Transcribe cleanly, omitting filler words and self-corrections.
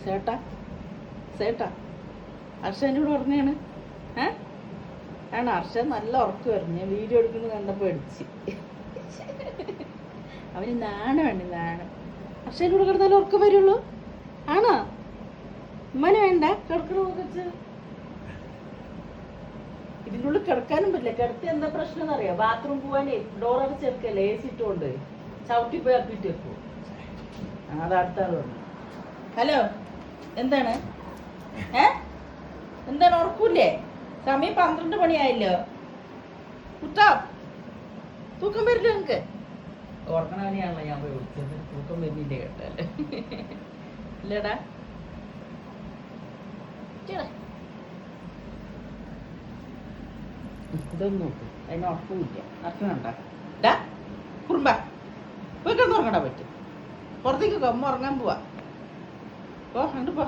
ചേട്ടാ ചേട്ടാ അർഷൻ്റെ കൂടെ ഉറങ്ങാണ്. ആണ് അർഷൻ നല്ല ഉറക്കം വരുന്നു. ഞാൻ വീഡിയോ എടുക്കുന്നത് കണ്ടപ്പോൾ അടിച്ച്. അവന് നാണമാണ് നാണം. അർഷൻ്റെ കൂടെ കിടന്നാലും ഉറക്കം വരുള്ളൂ. ആണോ? ഉമ്മന് വേണ്ട കിടക്കണ വെച്ച് ഇതിൻ്റെ ഉള്ളിൽ കിടക്കാനും പറ്റില്ല. കിടത്തി എന്താ പ്രശ്നം എന്നറിയാം? ബാത്റൂം പോവാനേ ഡോർ അടച്ചെടുക്കല്ലേ, AC ഇട്ടുകൊണ്ട് ചവിട്ടി പോയി അപ്പിട്ട് വെക്കും. അത് അടുത്ത ആൾ പറഞ്ഞു. ഹലോ, എന്താണ്? എന്താണ് ഉറക്കൂല്ലേ? സമയം 12 മണിയായല്ലോ. കുട്ടാ തൂക്കം വരില്ല നിങ്ങൾക്ക്? ഉറങ്ങണവനെയാണല്ലോ ഞാൻ പോയി വിളിച്ചത്. തൂക്കം വരുന്നില്ലേ കേട്ടല്ലേ? ഇല്ലടാ ഇതൊന്നും നോക്ക്, അതിന് ഉറക്കമില്ല. അർച്ചനുണ്ടാ ഡാ കുറുമ്പ പോയിട്ടൊന്നും ഉറങ്ങടാൻ പറ്റും. പുറത്തേക്ക് കൊമ്മ ഉറങ്ങാൻ പോവാ. പോ കണ്ടു പോ.